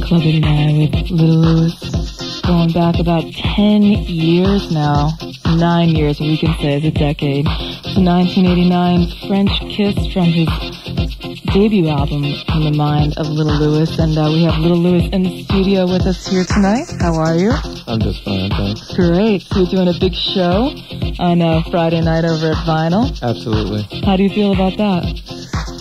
Club 89 with Lil Louis, going back about 10 years now. 9 years, we can say, is a decade. It's a 1989 French Kiss from his debut album, In the Mind of Lil Louis. And we have Lil Louis in the studio with us here tonight. How are you? I'm just fine, thanks. Great. So you're doing a big show on Friday night over at Vinyl? Absolutely. How do you feel about that?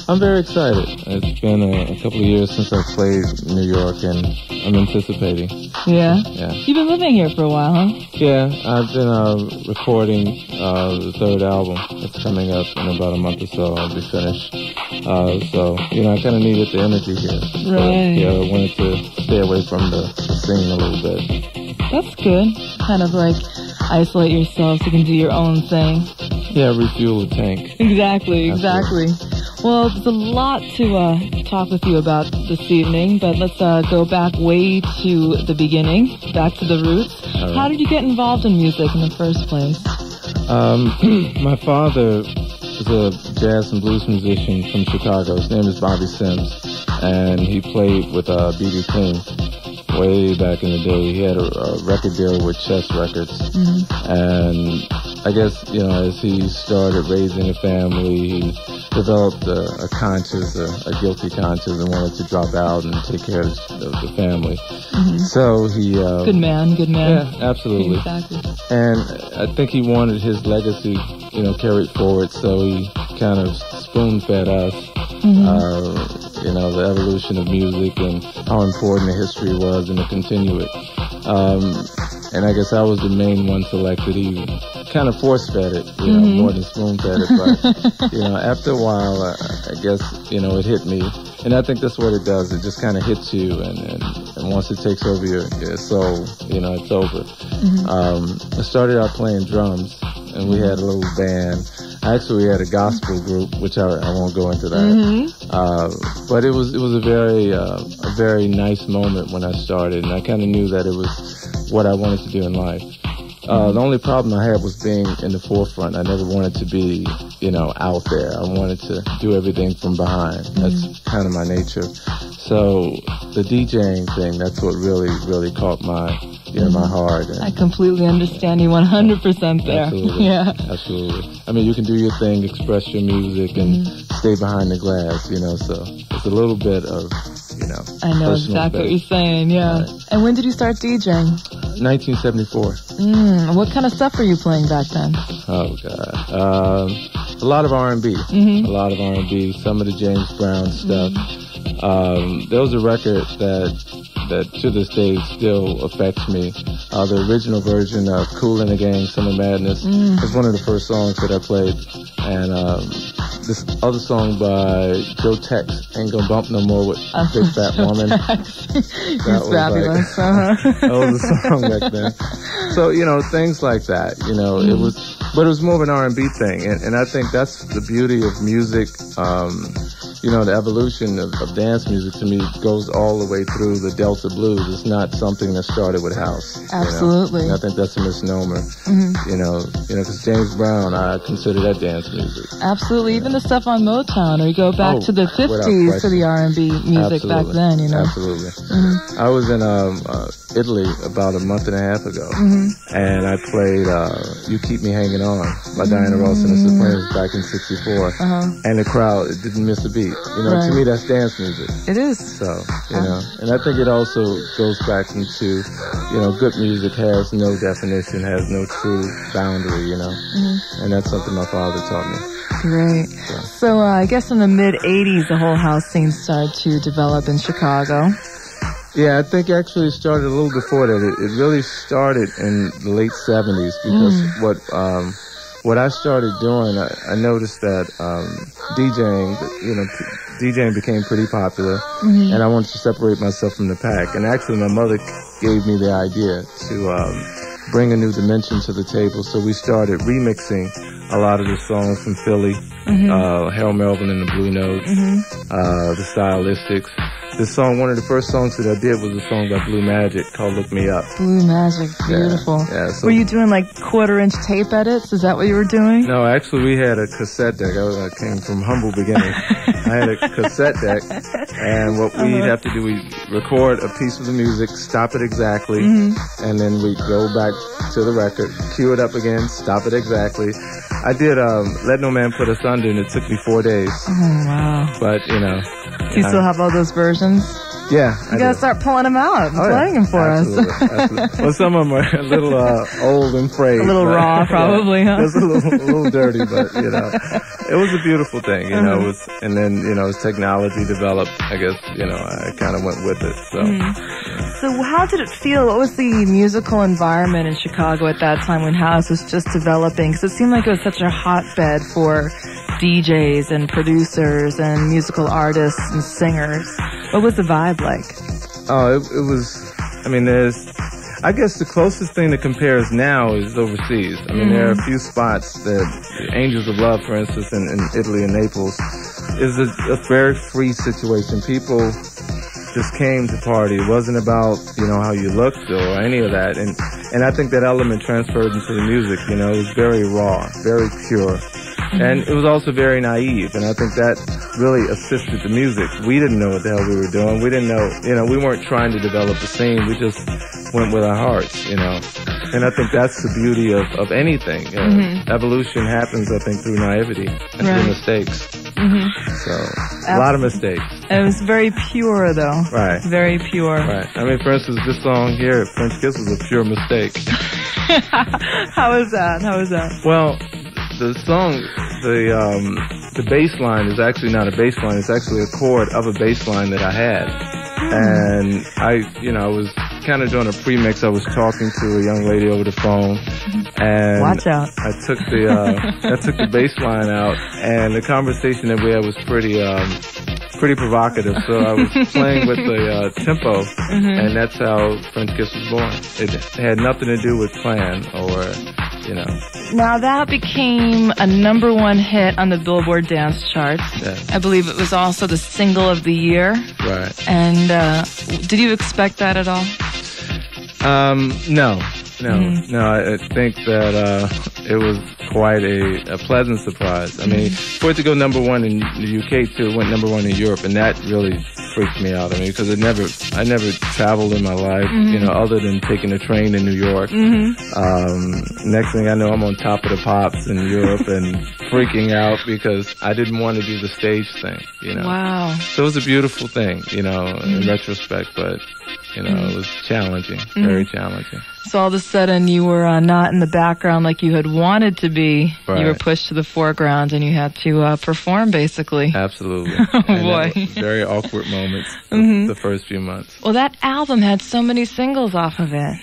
I'm very excited. It's been a couple of years since I played in New York, and I'm anticipating. Yeah? Yeah. You've been living here for a while, huh? Yeah, I've been recording the third album. It's coming up in about a month or so. I'll be finished. So, I kind of needed the energy here. Right. So, I wanted to stay away from the scene a little bit. That's good. Kind of like isolate yourself so you can do your own thing. Yeah, refuel the tank. Exactly. Well, there's a lot to talk with you about this evening, but let's go back way to the beginning, back to the roots. Right. How did you get involved in music in the first place? My father is a jazz and blues musician from Chicago. His name is Bobby Sims, and he played with B.B. King way back in the day. He had a record deal with Chess Records, and I guess, as he started raising a family, he developed a conscience, a guilty conscience, and wanted to drop out and take care of the family. So he... Good man. Yeah, absolutely. Exactly. And I think he wanted his legacy, carried forward, so he kind of spoon-fed us, the evolution of music and how important the history was, and to continue it. And I guess I was the main one selected. He kind of force-fed it, more than spoon-fed it. But, after a while, I guess, it hit me. And I think that's what it does. It just kind of hits you. And once it takes over your soul, it's over. I started out playing drums, and we had a little band. Actually, we had a gospel group, which I won't go into that. But it was a very nice moment when I started, and I kind of knew that it was what I wanted to do in life. The only problem I had was being in the forefront. I never wanted to be, out there. I wanted to do everything from behind. That's kind of my nature. So the DJing thing, that's what really, really caught my heart. And, I completely understand you 100% there. Absolutely. Yeah. Absolutely. I mean, you can do your thing, express your music, and stay behind the glass, so it's a little bit of, I know exactly what you're saying, yeah. Right. And when did you start DJing? 1974. What kind of stuff were you playing back then? Oh, God. A lot of R&B. A lot of R&B. Some of the James Brown stuff. there was a record that to this day still affects me. The original version of Kool and the Gang, Summer Madness, was one of the first songs that I played. And this other song by Joe Tex, Ain't Gonna Bump No More with Big Fat Woman. That was fabulous. That was a song back then. So, you know, things like that, you know, it was more of an R&B thing. And I think that's the beauty of music. You know, the evolution of dance music to me goes all the way through the Delta blues. It's not something that started with house. Absolutely. You know? And I think that's a misnomer. You know, because James Brown, I consider that dance music. Absolutely. Even the stuff on Motown, or you go back to the 50s to the R&B music back then, you know. Absolutely. I was in Italy about a month and a half ago, and I played You Keep Me Hanging On by Diana Ross and the Supremes back in '64, and the crowd didn't miss a beat. You know, to me that's dance music. It is. So, you know, and I think it also goes back into, you know, good music has no definition, has no true boundary, you know, and that's something my father taught me. Great. So I guess in the mid-'80s, the whole house scene started to develop in Chicago. Yeah, I think actually it started a little before that. It really started in the late '70s because what I started doing, I noticed that DJing became pretty popular, and I wanted to separate myself from the pack. And actually, my mother gave me the idea to bring a new dimension to the table, so we started remixing a lot of the songs from Philly, Harold Melvin and the Blue Notes, the Stylistics. This song, one of the first songs that I did was a song by Blue Magic called Look Me Up. Blue Magic, beautiful. Yeah, so were you doing like 1/4-inch tape edits? Is that what you were doing? No, actually we had a cassette deck. I came from humble beginnings. I had a cassette deck, and what we'd have to do, we'd record a piece of the music, stop it exactly, and then we'd go back to the record, cue it up again, stop it exactly. I did Let No Man Put Us Under, and it took me 4 days. Oh, wow. But, you know. Do you still have all those versions? Yeah. You gotta start pulling them out and playing them for us. Absolutely. Well, some of them are a little old and frayed. A little raw, probably, huh? It was a little dirty, but, you know, it was a beautiful thing, you know. And then, you know, as technology developed, I guess, you know, I kind of went with it. So. So how did it feel? What was the musical environment in Chicago at that time when house was just developing? Because it seemed like it was such a hotbed for DJs and producers and musical artists and singers. What was the vibe like? Oh, it was, I mean, I guess the closest thing that compares now is overseas. I mean, there are a few spots that, Angels of Love, for instance, in Italy and Naples, is a very free situation. People just came to party. It wasn't about, you know, how you looked or any of that. And I think that element transferred into the music, you know. It was very raw, very pure. And it was also very naive, and I think that really assisted the music. We didn't know what the hell we were doing. We didn't know, you know, we weren't trying to develop a scene. We just went with our hearts, you know. And I think that's the beauty of anything. You know. Evolution happens, I think, through naivety and through mistakes. So, a lot of mistakes. It was very pure, though. Right. Very pure. Right. I mean, for instance, this song here, French Kiss, was a pure mistake. How is that? How is that? Well, the song, the bass line is actually not a bass line. It's actually a chord of a bass line that I had. And I was kind of doing a pre-mix. I was talking to a young lady over the phone. And watch out. I took the bass line out, and the conversation that we had was pretty provocative. So I was playing with the tempo, and that's how French Kiss was born. It had nothing to do with plan or, you know. Now that became a #1 hit on the Billboard dance charts. Yeah. I believe it was also the single of the year. Right. And did you expect that at all? No. I think that it was quite a pleasant surprise. I mean, for it to go #1 in the UK too, it went #1 in Europe, and that really freaked me out. I mean, because I never traveled in my life, you know, other than taking a train in New York. Next thing I know, I'm on Top of the Pops in Europe and freaking out because I didn't want to do the stage thing, you know. Wow. So it was a beautiful thing, you know, in retrospect, but, you know, it was challenging, very challenging. So all of a sudden you were not in the background like you had wanted to be. Right. You were pushed to the foreground and you had to perform, basically. Absolutely. Oh, boy. Very awkward moments the first few months. Well, that album had so many singles off of it.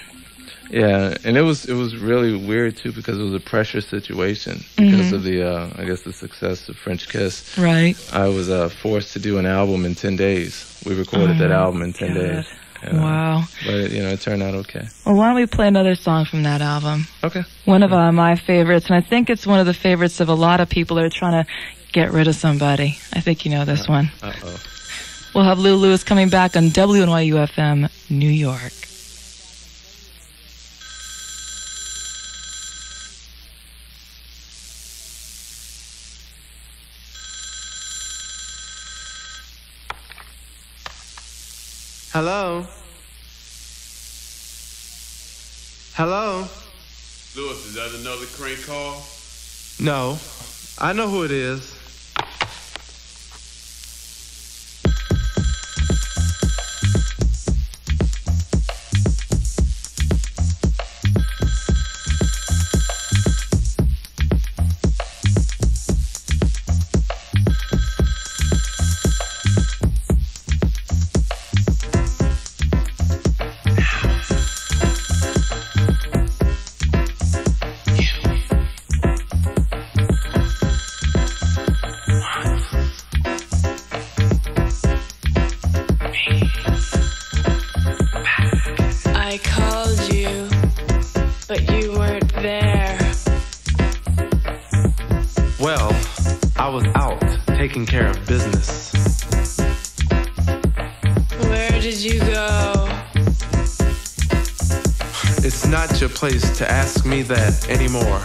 Yeah, and it was really weird, too, because it was a pressure situation because of the, I guess, the success of French Kiss. Right. I was forced to do an album in 10 days. We recorded that album in 10 days. And, wow. But, it turned out okay. Well, why don't we play another song from that album? Okay. One of my favorites, and I think it's one of the favorites of a lot of people that are trying to get rid of somebody. I think you know this one. Uh-oh. We'll have Lil Louis coming back on WNYU FM, New York. Hello? Hello? Louis, is that another crank call? No. I know who it is. Taking care of business. Where did you go? It's not your place to ask me that anymore.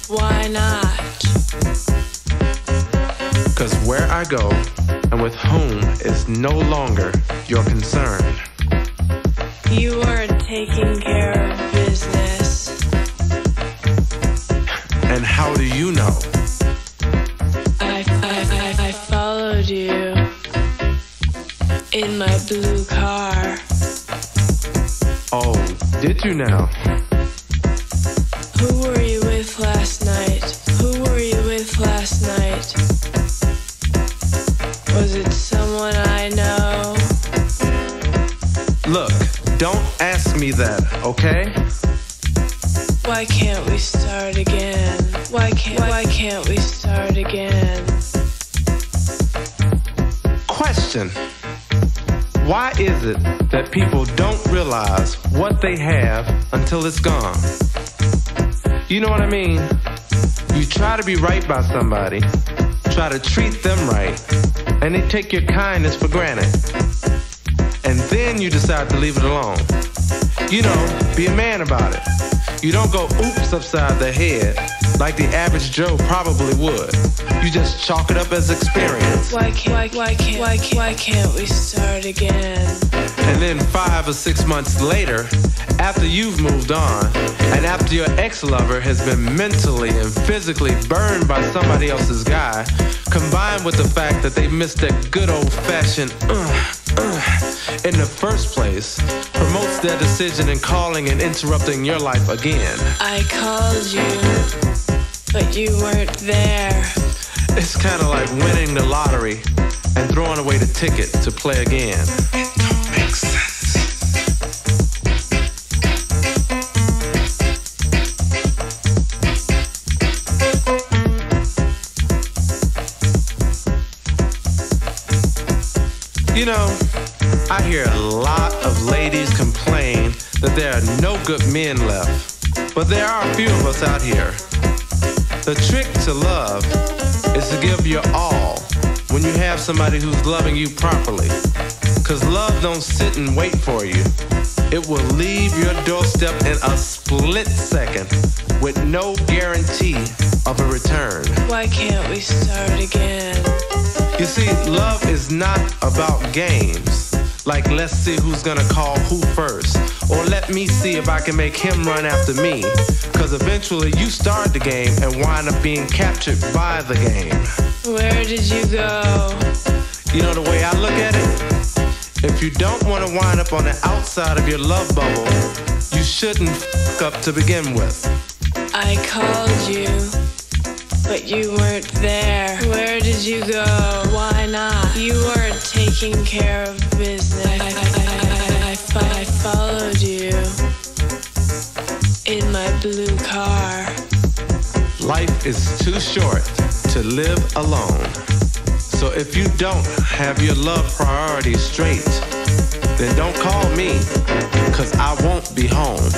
Why not? 'Cause where I go and with whom is no longer your concern. You weren't taking care of business. And how do you know? I followed you in my blue car. Oh, did you now? Who were you with last night? Who were you with last night? Was it someone I know? Look, don't ask me that, okay? Why can't we start again? Why can't we start again? Question. Why is it that people don't realize what they have until it's gone? You know what I mean? You try to be right by somebody, try to treat them right, and they take your kindness for granted. And then you decide to leave it alone. You know, be a man about it. You don't go oops upside the head like the average Joe probably would. You just chalk it up as experience. Why can't we start again? And then 5 or 6 months later, after you've moved on, and after your ex-lover has been mentally and physically burned by somebody else's guy, combined with the fact that they missed that good old-fashioned in the first place, promotes their decision in calling and interrupting your life again. I called you, but you weren't there. It's kind of like winning the lottery and throwing away the ticket to play again. It don't make sense. You know, I hear a lot of ladies complain that there are no good men left, but there are a few of us out here. The trick to love is to give your all when you have somebody who's loving you properly. 'Cause love don't sit and wait for you. It will leave your doorstep in a split second with no guarantee of a return. Why can't we start again? You see, love is not about games. Like, let's see who's gonna call who first. Or let me see if I can make him run after me. 'Cause eventually you start the game and wind up being captured by the game. Where did you go? You know the way I look at it? If if you don't want to wind up on the outside of your love bubble, you shouldn't f*** up to begin with. I called you, but you weren't there. Where did you go? Why not? You weren't taking care of business. I followed you in my blue car. Life is too short to live alone. So if you don't have your love priorities straight, then don't call me, 'cause I won't be home.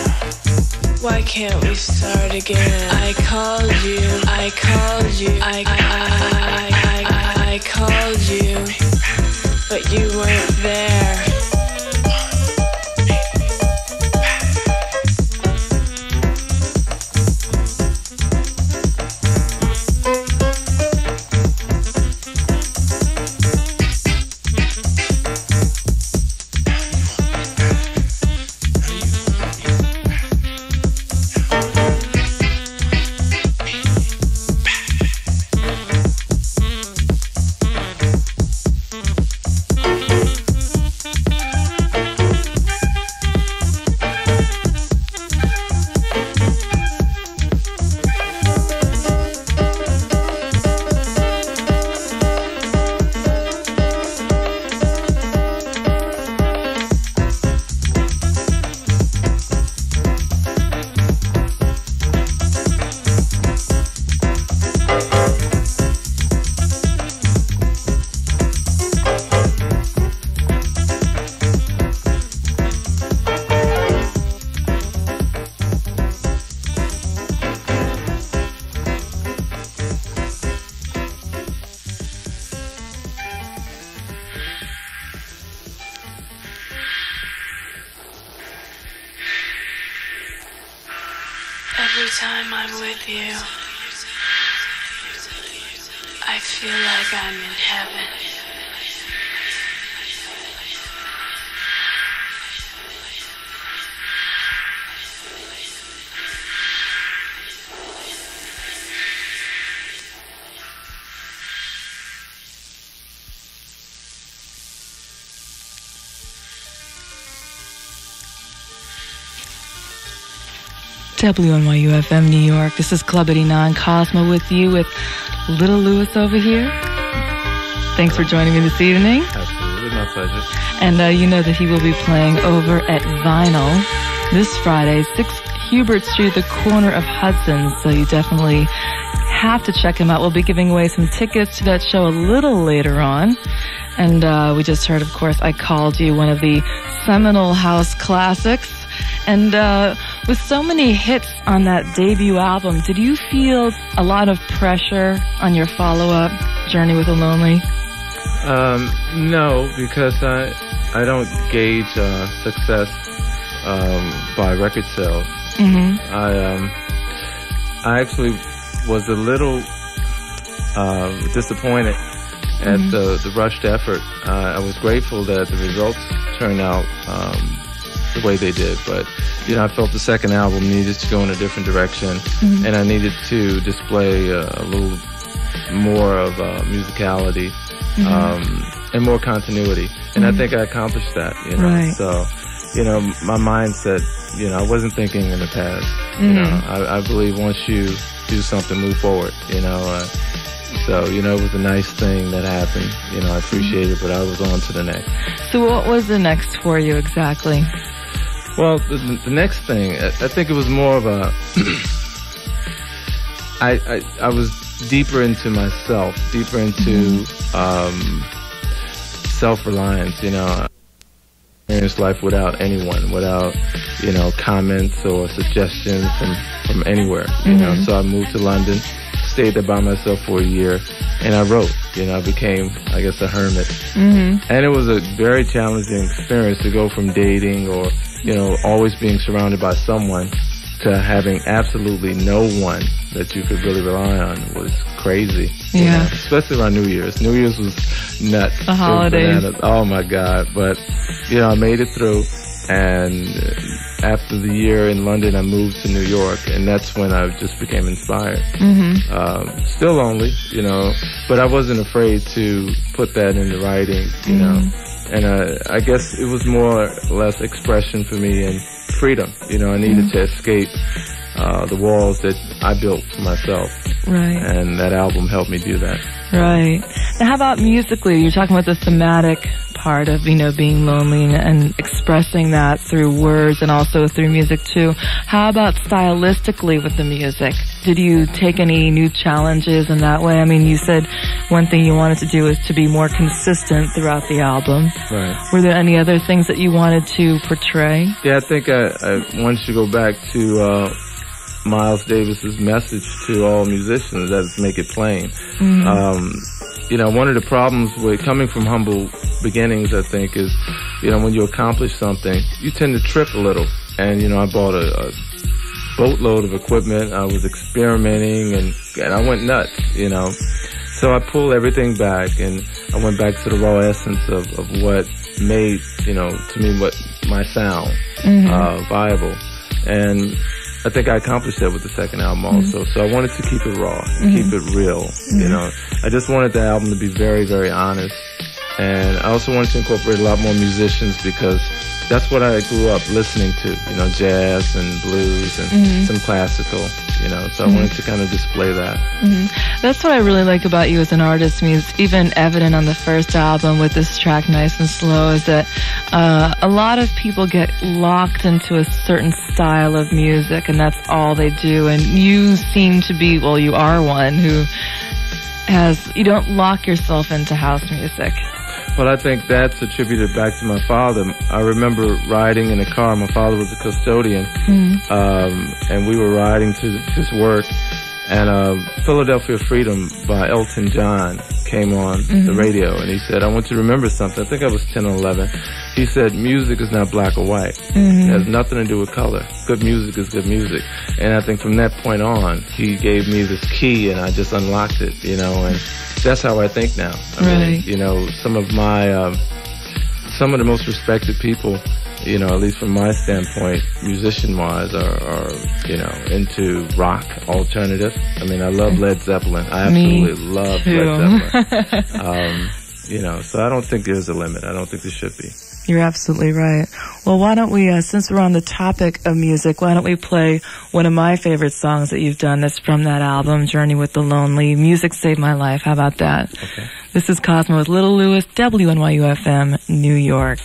Why can't we start again? I called you, I called you, I called you, but you weren't there. Every time I'm with you, I feel like I'm in heaven. WNYU FM New York. This is Club 89 Cosmo with you with Lil Louis over here. Thanks for joining me this evening. Absolutely, my pleasure. And you know that he will be playing over at Vinyl this Friday, 6 Hubert Street, the corner of Hudson. So you definitely have to check him out. We'll be giving away some tickets to that show a little later on. And we just heard, of course, I Called You, one of the seminal house classics. And with so many hits on that debut album, did you feel a lot of pressure on your follow-up, Journey with a Lonely? No, because I don't gauge success by record sales. Mm-hmm. I actually was a little disappointed at the rushed effort. I was grateful that the results turned out the way they did, but you know, I felt the second album needed to go in a different direction, and I needed to display a little more of musicality and more continuity, and I think I accomplished that. You know, right. So you know, my mindset, you know, I wasn't thinking in the past. You know, I believe once you do something, move forward. You know. So, you know, it was a nice thing that happened. You know, I appreciate it, but I was on to the next. So what was the next for you exactly? Well, the next thing, I think it was more of a... I was deeper into myself, deeper into self-reliance, you know. I experienced life without anyone, without, you know, comments or suggestions from anywhere, you know. So I moved to London, stayed there by myself for a year, and I wrote. You know, I became, I guess, a hermit. And it was a very challenging experience to go from dating or, you know, always being surrounded by someone to having absolutely no one that you could really rely on. Was crazy. Yeah. You know, especially around New Year's. New Year's was nuts. The holidays. Oh my God. But, you know, I made it through. And after the year in London, I moved to New York, and that's when I just became inspired. Still lonely, you know, but I wasn't afraid to put that into writing, you know, And I guess it was more or less expression for me and freedom. You know, I needed to escape the walls that I built for myself. Right. And that album helped me do that. Right. Now, how about musically? You're talking about the thematic part of, you know, being lonely and expressing that through words and also through music too. How about stylistically with the music? Did you take any new challenges in that way? I mean, you said one thing you wanted to do is to be more consistent throughout the album. Right. Were there any other things that you wanted to portray? Yeah, I think I wanted to go back to Miles Davis's message to all musicians, that's make it plain. You know, one of the problems with coming from humble beginnings, I think, is, you know, when you accomplish something, you tend to trip a little. And, you know, I bought a boatload of equipment. I was experimenting and I went nuts, you know. So I pulled everything back and I went back to the raw essence of what made, you know, to me, what my sound viable. And I think I accomplished that with the second album also. So I wanted to keep it raw, keep it real, you know. I just wanted the album to be very, very honest. And I also wanted to incorporate a lot more musicians because that's what I grew up listening to, you know, jazz and blues and some classical, you know. So I wanted to kind of display that. That's what I really like about you as an artist. I mean, it's even evident on the first album with this track, Nice and Slow, is that a lot of people get locked into a certain style of music and that's all they do. And you seem to be, well, you are one who you don't lock yourself into house music. Well, I think that's attributed back to my father. I remember riding in a car. My father was a custodian, and we were riding to his work, and Philadelphia Freedom by Elton John came on the radio, and he said, I want you to remember something. I think I was 10 or 11. He said, music is not black or white. It has nothing to do with color. Good music is good music. And I think from that point on, he gave me this key, and I just unlocked it, you know, and that's how I think now. I mean, you know, some of the most respected people, you know, at least from my standpoint, musician-wise, are you know, into rock, alternative. I mean, I love Led Zeppelin. I absolutely love Led Zeppelin. You know, so I don't think there's a limit. I don't think there should be. You're absolutely right. Well, why don't we, since we're on the topic of music, why don't we play one of my favorite songs that you've done that's from that album, Journey with the Lonely, Music Saved My Life. How about that? Okay. This is Cosmo with Lil Louis, WNYU FM, New York.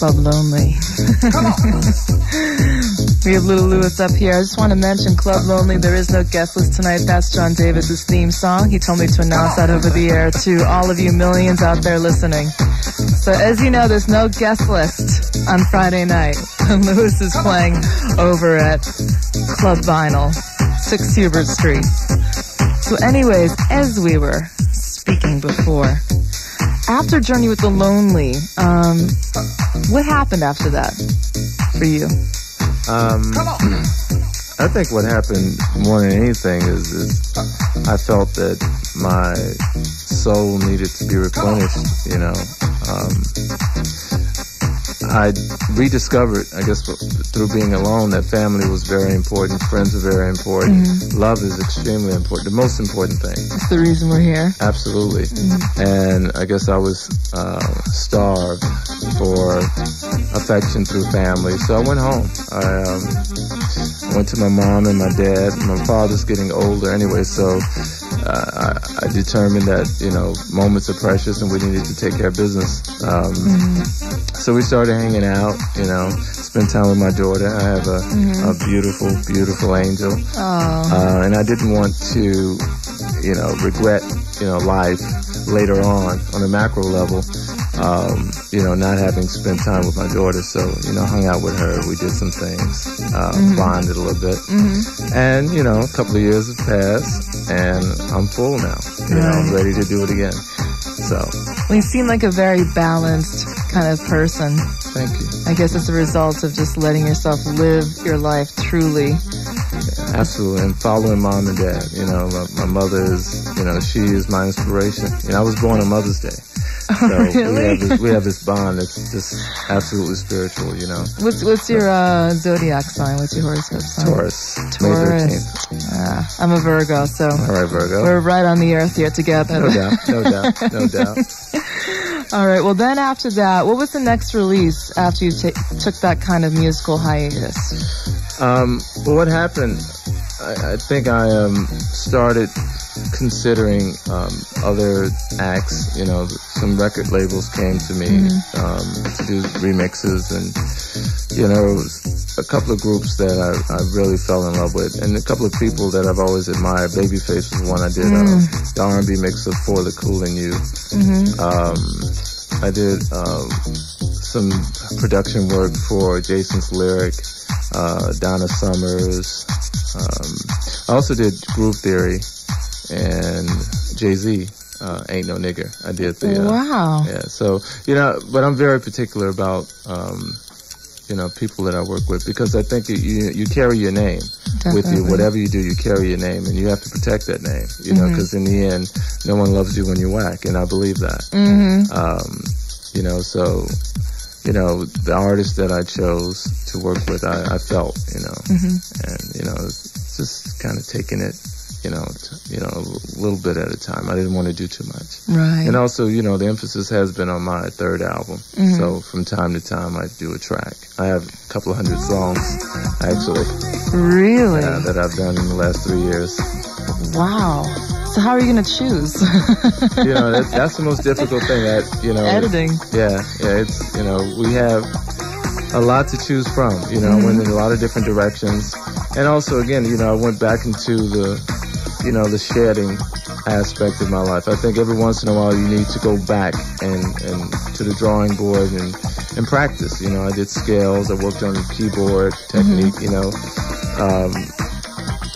Club Lonely. We have Lil Louis up here. I just want to mention Club Lonely. There is no guest list tonight. That's John Davis' theme song. He told me to announce that over the air to all of you millions out there listening. So as you know, there's no guest list on Friday night. And Louis is playing over at Club Vinyl, 6 Hubert Street. So anyways, as we were speaking before, after Journey with the Lonely, what happened after that for you? I think what happened more than anything is I felt that my soul needed to be replenished, you know. I rediscovered, I guess, through being alone, that family was very important, friends are very important, love is extremely important, the most important thing. That's the reason we're here. Absolutely. And I guess I was starved for affection through family, so I went home. I went to my mom and my dad. My father's getting older anyway, so I determined that, you know, moments are precious and we needed to take care of business. So we started hanging out, you know, spend time with my daughter. I have a beautiful, beautiful angel. And I didn't want to, you know, regret, you know, life later on a macro level, you know, not having spent time with my daughter. So, you know, hung out with her. We did some things, bonded a little bit. And, you know, a couple of years have passed and I'm full now. You know, I'm ready to do it again. So. Well, you seem like a very balanced kind of person. Thank you. I guess it's a result of just letting yourself live your life truly. Yeah, absolutely. And following mom and dad. You know, my mother is, you know, she is my inspiration. You know, I was born on Mother's Day. So really? we have this bond that's just absolutely spiritual, you know. What's your zodiac sign? What's your horoscope sign? Taurus. May 13th. I'm a Virgo, so all right, Virgo. We're right on the earth here together. No doubt. All right. Well, then after that, what was the next release after you took that kind of musical hiatus? Well, what happened? I think I started considering other acts. You know, some record labels came to me to do remixes, and you know, a couple of groups that I really fell in love with, and a couple of people that I've always admired. Babyface was one I did the R&B mix of For the Cool in You. I did some production work for Jason's Lyric, Donna Summers. I also did Groove Theory and Jay-Z, Ain't No Nigger. I did the wow. Yeah, so you know, but I'm very particular about you know, people that I work with, because I think you carry your name with you. Whatever you do, you carry your name, and you have to protect that name. You know, because in the end, no one loves you when you're whack, and I believe that. You know, so you know, the artists that I chose to work with, I felt, you know, and you know, just kind of taking it, you know, a little bit at a time. I didn't want to do too much. Right. And also, you know, the emphasis has been on my third album. So from time to time, I do a track. I have a couple of hundred songs, actually. Really? Yeah, that I've done in the last 3 years. Wow. So how are you going to choose? You know, that's the most difficult thing. You know, editing. Yeah. It's, you know, we have a lot to choose from. You know, I went in a lot of different directions, and also, again, you know, I went back into the, you know, the shedding aspect of my life. I think every once in a while you need to go back and to the drawing board and practice. You know, I did scales. I worked on keyboard technique. You know.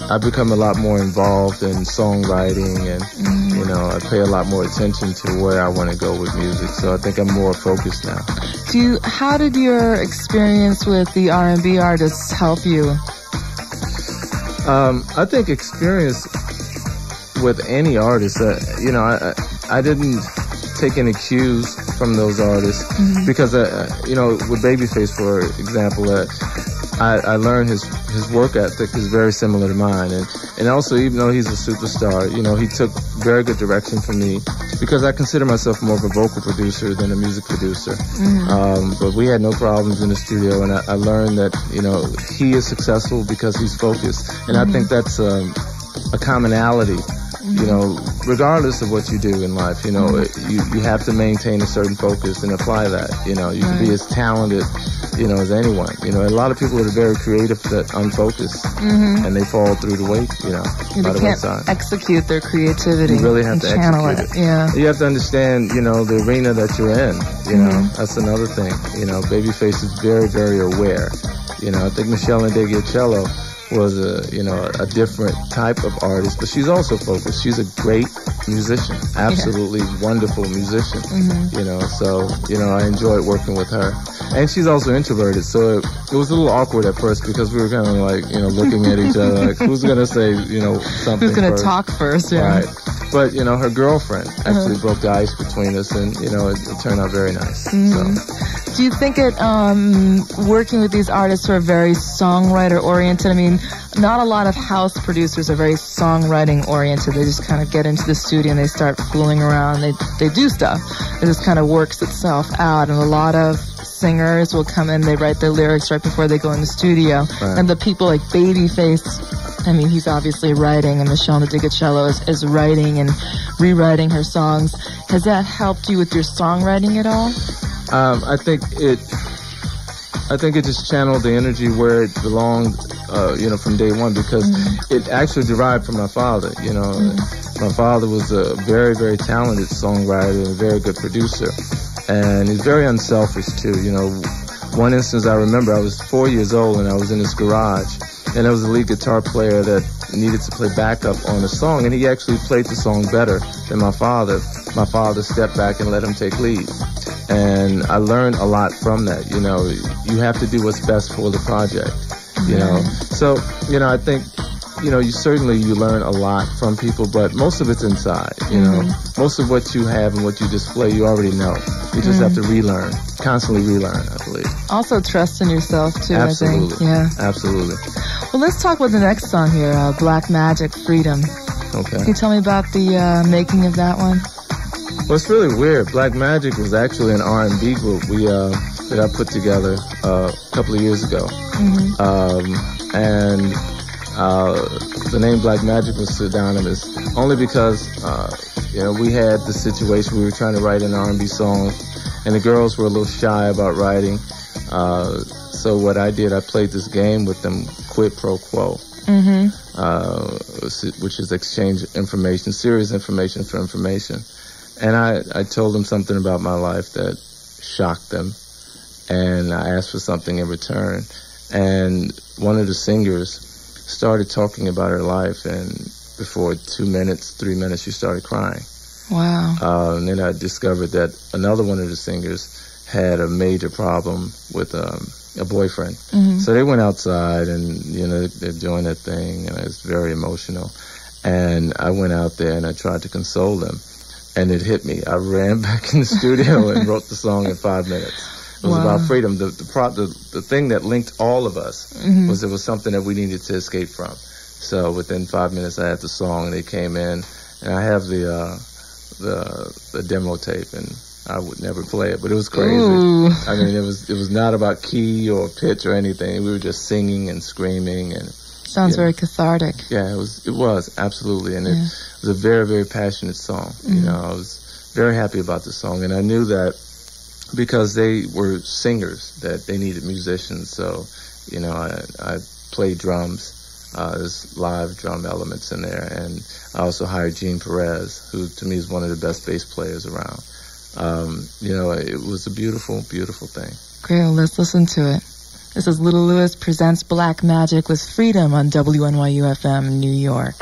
I've become a lot more involved in songwriting, and you know, I pay a lot more attention to where I want to go with music. So I think I'm more focused now. How did your experience with the R&B artists help you? I think experience with any artist, you know, I didn't take any cues from those artists because, you know, with Babyface, for example, I learned his work ethic is very similar to mine, and also, even though he's a superstar, you know, he took very good direction from me, because I consider myself more of a vocal producer than a music producer. But we had no problems in the studio, and I learned that, you know, he is successful because he's focused, and I think that's a commonality. You know, regardless of what you do in life, you know, you have to maintain a certain focus and apply that. You know, you can be as talented, you know, as anyone. You know, a lot of people are very creative that unfocused, and they fall through the weight, you know, by the wayside. Execute their creativity. You really have to channel execute it. Yeah. You have to understand, you know, the arena that you're in. You know, that's another thing. You know, Babyface is very, very aware. You know, I think Michelle Ndegeocello was a different type of artist, but she's also focused. She's a great musician, absolutely wonderful musician. You know, so, you know, I enjoyed working with her. And she's also introverted, so it was a little awkward at first, because we were kind of like, you know, looking at each other like, who's going to say, you know, something Who's going to first? talk first, yeah. Right. But, you know, her girlfriend actually broke the ice between us, and, you know, it turned out very nice. So. Do you think working with these artists who are very songwriter-oriented, I mean, not a lot of house producers are very songwriting-oriented. They just kind of get into the studio and they start fooling around. They do stuff. It just kind of works itself out. And a lot of singers will come in, they write their lyrics right before they go in the studio. Right. And the people like Babyface, I mean, he's obviously writing, and Michelle Ndegeocello is writing and rewriting her songs. Has that helped you with your songwriting at all? I think it just channeled the energy where it belonged, you know, from day one, because it actually derived from my father. You know, my father was a very, very talented songwriter and a very good producer, and he's very unselfish too. You know, one instance I remember, I was 4 years old and I was in his garage, and there was a lead guitar player that needed to play backup on a song, and he actually played the song better than my father. My father stepped back and let him take lead. And I learned a lot from that. You know, you have to do what's best for the project, you know. So, you know, I think, you know, you learn a lot from people, but most of it's inside, you know. Most of what you have and what you display, you already know. You just have to constantly relearn, I believe. Also trust in yourself, too, Absolutely. I think. Yeah. Absolutely. Well, let's talk about the next song here, Black Magic, Freedom. Okay. Can you tell me about the making of that one? Well, it's really weird. Black Magic was actually an R&B group that I put together a couple of years ago. And the name Black Magic was pseudonymous only because, we had the situation we were trying to write an R&B song, and the girls were a little shy about writing. So what I did, I played this game with them, quid pro quo, which is exchange information, serious information for information. And I told them something about my life that shocked them, and I asked for something in return. And one of the singers started talking about her life, and before 2 minutes, 3 minutes, she started crying. Wow. And then I discovered that another one of the singers had a major problem with a boyfriend. So they went outside, and they're doing their thing, and it's very emotional. And I went out there and I tried to console them, and it hit me. I ran back in the studio and wrote the song in 5 minutes. It was about freedom. The thing that linked all of us was there was something that we needed to escape from. So within 5 minutes, I had the song. They came in, and I have the demo tape, and I would never play it, but it was crazy. Ooh. I mean, it was not about key or pitch or anything. We were just singing and screaming, and sounds very cathartic. Yeah, it was absolutely, and it was a very, very passionate song. I was very happy about the song, and I knew that because they were singers that they needed musicians. So, I played drums. There's live drum elements in there, and I also hired Gene Perez, who to me is one of the best bass players around. It was a beautiful, beautiful thing. Great, well, let's listen to it. This is Lil Louis presents Black Magic with Freedom on WNYU FM, New York.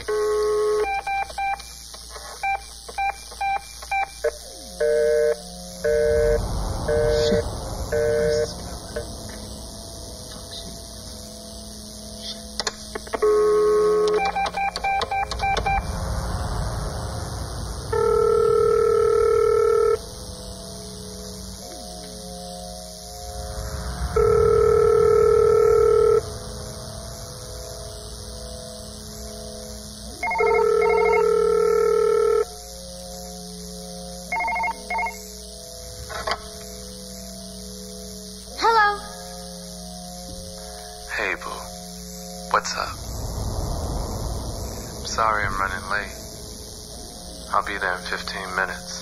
Sorry I'm running late. I'll be there in 15 minutes.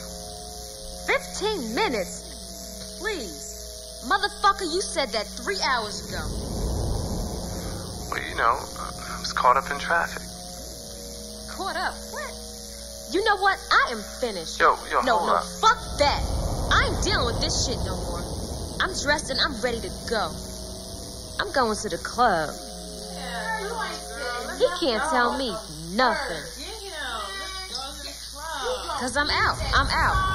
15 minutes? Please. Motherfucker, you said that 3 hours ago. Well, I was caught up in traffic. Caught up? What? You know what? I am finished. Yo, no, hold up. Fuck that. I ain't dealing with this shit no more. I'm dressed and I'm ready to go. I'm going to the club. He can't tell me nothing. Cause I'm out. I'm out.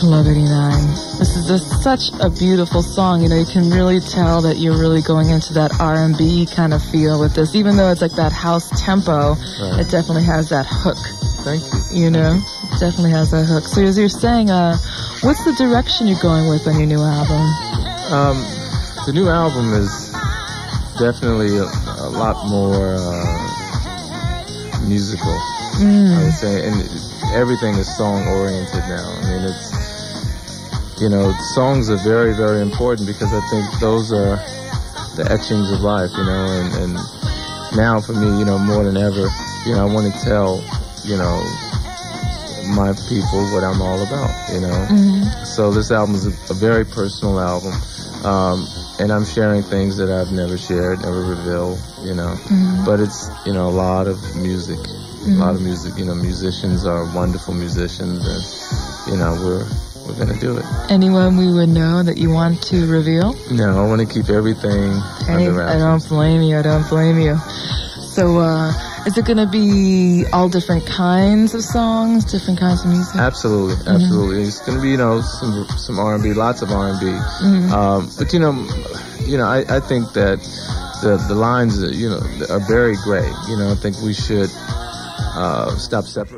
Love 89. This is just such a beautiful song. You know, you can really tell that you're really going into that R&B kind of feel with this. Even though it's like that house tempo, Right. it definitely has that hook. Thank you. You know, it definitely has that hook. So as you're saying, what's the direction you're going with on your new album? The new album is definitely a lot more musical, I would say, and everything is song-oriented now. I mean, it's, you know, songs are very, very important because I think those are the etchings of life, you know, and now for me, you know, more than ever, you know, I want to tell, you know, my people what I'm all about, you know. So this album is a very personal album, and I'm sharing things that I've never shared, never revealed, you know. But it's, you know, a lot of music, a lot of music. You know, musicians are wonderful musicians, and you know, we're gonna do it. Anyone we would know that you want to reveal? No, I want to keep everything under wraps. I don't blame you. I don't blame you. So, is it going to be all different kinds of songs, different kinds of music? Absolutely, absolutely. It's going to be, you know, some R&B, lots of R&B. But you know, I think that the lines, you know, are very gray. You know, I think we should stop separating.